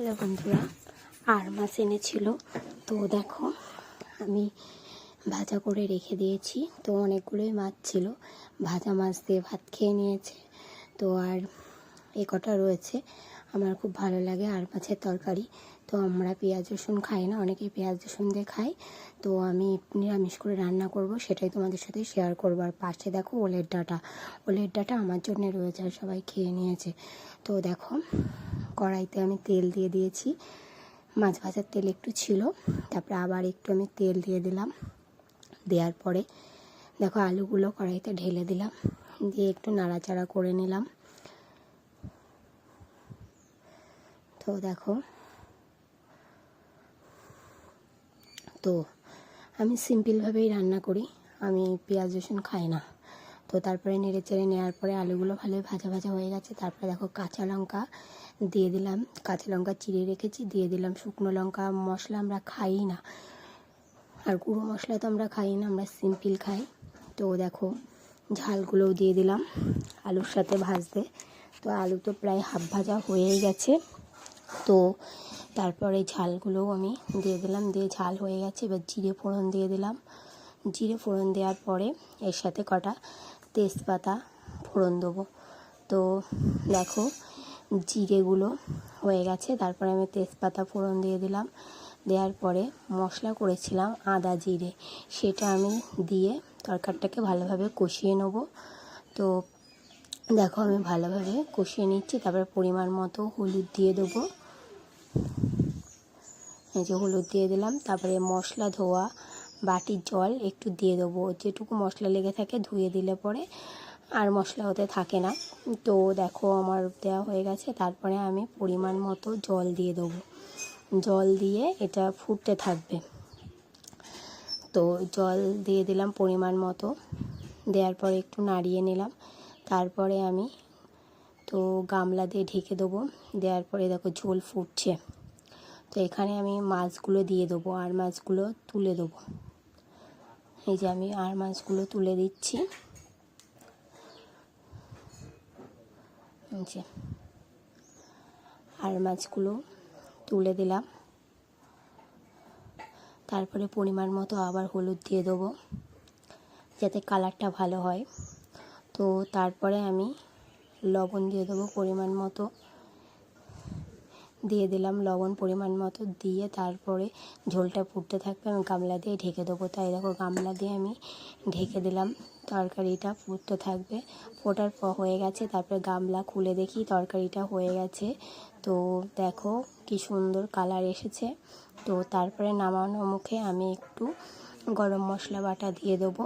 Hello বন্ধুরা, আর মাছ এনেছিল। তো দেখো আমি ভাজা করে রেখে দিয়েছি। তো অনেকগুলোই মাছ ছিল, ভাজা মাছ দিয়ে ভাত খেয়ে নিয়েছে। তো আর এ কটা রয়েছে। আমার খুব ভালো লাগে আর মাছের তরকারি। তো আমরা পেঁয়াজ রসুন খাই না, অনেকেই পেঁয়াজ রসুন দিয়ে খাই। তো আমি নিরামিষ করে রান্না করব, সেটাই তোমাদের সাথে শেয়ার করব। আর পাশে দেখো ওলের ডাঁটা আমার জন্য রয়েছে, আর সবাই খেয়ে নিয়েছে। তো দেখো কড়াইতে আমি তেল দিয়ে দিয়েছি, মাছ ভাজার তেল একটু ছিল, তারপরে আবার একটু আমি তেল দিয়ে দিলাম। দেওয়ার পরে দেখো আলুগুলো কড়াইতে ঢেলে দিলাম, দিয়ে একটু নাড়াচাড়া করে নিলাম। তো দেখো, তো আমি সিম্পলভাবেই রান্না করি, আমি পেঁয়াজ রসুন খাই না। তো তারপরে নেড়ে চেড়ে নেওয়ার পরে আলুগুলো ভালোই ভাজা ভাজা হয়ে গেছে। তারপরে দেখো কাঁচা লঙ্কা দিয়ে দিলাম, কাঁচা লঙ্কা চিড়ে রেখেছি, দিয়ে দিলাম। শুকনো লঙ্কা মশলা আমরা খাই না, আর গুঁড়ো মশলা তো আমরা খাই না, আমরা সিম্পল খাই। তো দেখো ঝালগুলোও দিয়ে দিলাম আলুর সাথে ভাজতে। তো আলু তো প্রায় হাফ ভাজা হয়েই গেছে। তো তারপরে ঝালগুলোও আমি দিয়ে দিলাম, দিয়ে ঝাল হয়ে গেছে। এবার জিরে ফোড়ন দিয়ে দিলাম। জিরে ফোড়ন দেওয়ার পরে এর সাথে কটা তেজপাতা ফোড়ন দেবো। তো দেখো জিরেগুলো হয়ে গেছে, তারপরে আমি তেজপাতা ফোড়ন দিয়ে দিলাম। দেওয়ার পরে মশলা করেছিলাম আদা জিরে, সেটা আমি দিয়ে তরকারিটাকে ভালোভাবে কষিয়ে নেব। তো দেখো আমি ভালোভাবে কষিয়ে নিচ্ছি। তারপরে পরিমাণ মতো হলুদ দিয়ে দেবো, এই যে হলুদ দিয়ে দিলাম। তারপরে মশলা ধোয়া বাটির জল একটু দিয়ে দেবো, যেটুকু মশলা লেগে থাকে ধুয়ে দিলে পরে আর মশলা হতে থাকে না। তো দেখো আমার দেওয়া হয়ে গেছে। তারপরে আমি পরিমাণ মতো জল দিয়ে দেবো, জল দিয়ে এটা ফুটতে থাকবে। তো জল দিয়ে দিলাম পরিমাণ মতো, দেওয়ার পরে একটু নাড়িয়ে নিলাম। তারপরে আমি তো গামলা দিয়ে ঢেকে দেবো। দেওয়ার পরে দেখো ঝোল ফুটছে। তো এখানে আমি মাছগুলো দিয়ে দেবো, আর মাছগুলো তুলে দেবো। এই যে আমি আর মাছগুলো তুলে দিচ্ছি, এই যে আর মাছগুলো তুলে দিলাম। তারপরে পরিমাণ মতো আবার হলুদ দিয়ে দেবো, যাতে কালারটা ভালো হয়। তো তারপরে আমি লবণ দিয়ে দেবো পরিমাণ মতো, দিয়ে দিলাম লবণ পরিমাণ মতো। দিয়ে তারপরে ঝোলটা ফুটতে থাকবে, আমি গামলা দিয়ে ঢেকে দেবো। তাই দেখো গামলা দিয়ে আমি ঢেকে দিলাম, তরকারিটা ফুটতে থাকবে। ফোটার পর হয়ে গেছে, তারপরে গামলা খুলে দেখি তরকারিটা হয়ে গেছে। তো দেখো কি সুন্দর কালার এসেছে। তো তারপরে নামানোর মুখে আমি একটু গরম মশলা বাটা দিয়ে দেবো।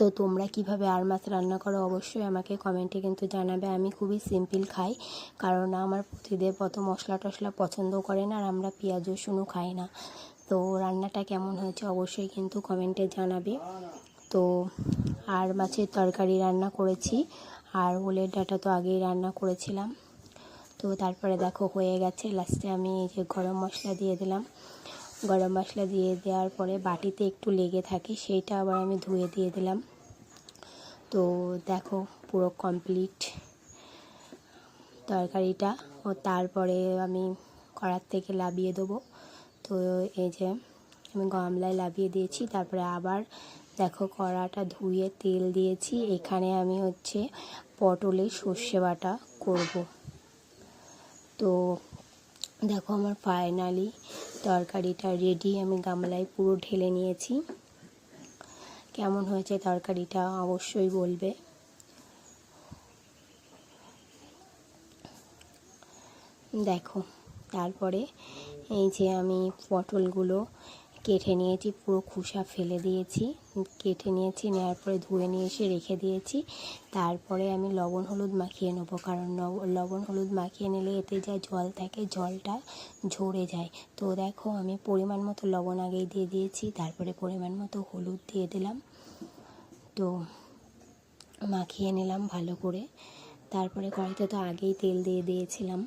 তো তোমরা কিভাবে আর মাছ রান্না করো অবশ্যই আমাকে কমেন্টে কিন্তু জানাবে। আমি খুবই সিম্পল খাই, কারণ আমার পতিদেব অত মশলা টশলা পছন্দ করে না, আর আমরা পেঁয়াজ রসুনও খাই না। তো রান্নাটা কেমন হয়েছে অবশ্যই কিন্তু কমেন্টে জানাবে। তো আর মাছের তরকারি রান্না করেছি, আর ওলের ডাঁটা তো আগেই রান্না করেছিলাম। তো তারপরে দেখো হয়ে গেছে। লাস্টে আমি এই যে গরম মশলা দিয়ে দিলাম। গরম মশলা দিয়ে দেওয়ার পরে বাটিতে একটু লেগে থাকে, সেইটা আবার আমি ধুয়ে দিয়ে দিলাম। তো দেখো পুরো কমপ্লিট তরকারিটা। ও তারপরে আমি কড়ার থেকে নামিয়ে দেবো। তো এই যে আমি গামলায় নামিয়ে দিয়েছি। তারপরে আবার দেখো কড়াটা ধুয়ে তেল দিয়েছি। এখানে আমি হচ্ছে পটলের সর্ষে বাটা করব। তো দেখো আমার ফাইনালি তরকারিটা রেডি, আমি গামলায় পুরো ঢেলে নিয়েছি। কেমন হয়েছে তরকারিটা অবশ্যই বলবে। দেখো তারপরে এই যে আমি পটলগুলো কেটে নিয়েছি, পুরো খোসা ফেলে দিয়েছি, কেটে নিয়েছি। নেওয়ার পরে ধুয়ে নিয়ে এসে রেখে দিয়েছি। তারপরে আমি লবণ হলুদ মাখিয়ে নেবো, কারণ লবণ হলুদ মাখিয়ে নিলে এতে যা জল থাকে জলটা ঝরে যায়। তো দেখো আমি পরিমাণ মতো লবণ আগেই দিয়ে দিয়েছি, তারপরে পরিমাণ মতো হলুদ দিয়ে দিলাম। তো মাখিয়ে নিলাম ভালো করে। তারপরে কড়াইতে তো আগেই তেল দিয়ে দিয়েছিলাম,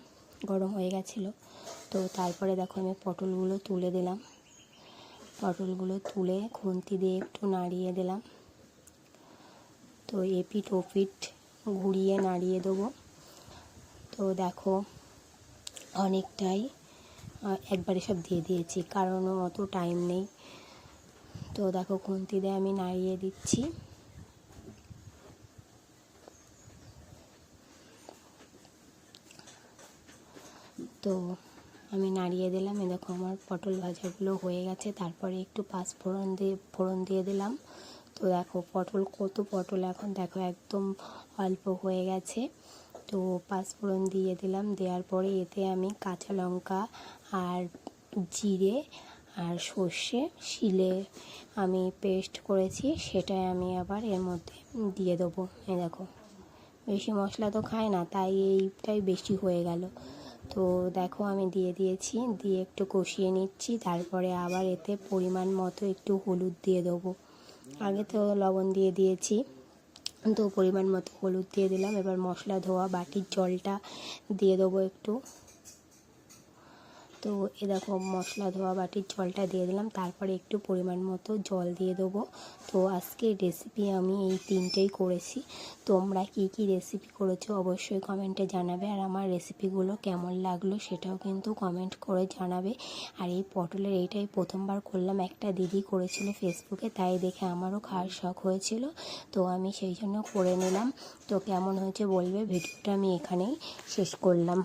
গরম হয়ে গেছিলো। তো তারপরে দেখো আমি পটলগুলো তুলে দিলাম, পটলগুলো তুলে খুন্তি দিয়ে একটু নাড়িয়ে দিলাম। তো এপিঠ ওপিঠ ঘুরিয়ে নাড়িয়ে দেবো। তো দেখো অনেকটাই একবারে সব দিয়ে দিয়েছি, কারণ অত টাইম নেই। তো দেখো খুন্তি দিয়ে আমি নাড়িয়ে দিচ্ছি। তো আমি নাড়িয়ে দিলাম। এই দেখো আমার পটল ভাজাগুলো হয়ে গেছে। তারপরে একটু ফোড়ন দিয়ে দিলাম। তো দেখো কত পটল এখন দেখো একদম অল্প হয়ে গেছে। তো পাঁচফোড়ন দিয়ে দিলাম। দেওয়ার পরে এতে আমি কাঁচা লঙ্কা আর জিরে আর সর্ষে শিলে আমি পেস্ট করেছি, সেটাই আমি আবার এর মধ্যে দিয়ে দেবো। এই দেখো বেশি মশলা তো খায় না, তাই এইটাই বেশি হয়ে গেল। তো দেখো আমি দিয়ে দিয়েছি, দিয়ে একটু কষিয়ে নিচ্ছি। তারপরে আবার এতে পরিমাণ মতো একটু হলুদ দিয়ে দেবো। আগে তো লবণ দিয়ে দিয়েছি, তো পরিমাণ মতো হলুদ দিয়ে দিলাম। এবার মশলা ধোয়া বাটির জলটা দিয়ে দেবো একটু। তো এ দেখো মশলা ধোয়া বাটির জলটা দিয়ে দিলাম। তারপরে একটু পরিমাণ মতো জল দিয়ে দেবো। তো আজকে রেসিপি আমি এই তিনটেই করেছি। তোমরা কী কী রেসিপি করেছো অবশ্যই কমেন্টে জানাবে, আর আমার রেসিপিগুলো কেমন লাগলো সেটাও কিন্তু কমেন্ট করে জানাবে। আর এই পটলের এইটাই প্রথমবার করলাম, একটা দিদি করেছিল ফেসবুকে, তাই দেখে আমারও খাওয়ার শখ হয়েছিল, তো আমি সেই জন্য করে নিলাম। তো কেমন হয়েছে বলবে। ভিডিওটা আমি এখানেই শেষ করলাম।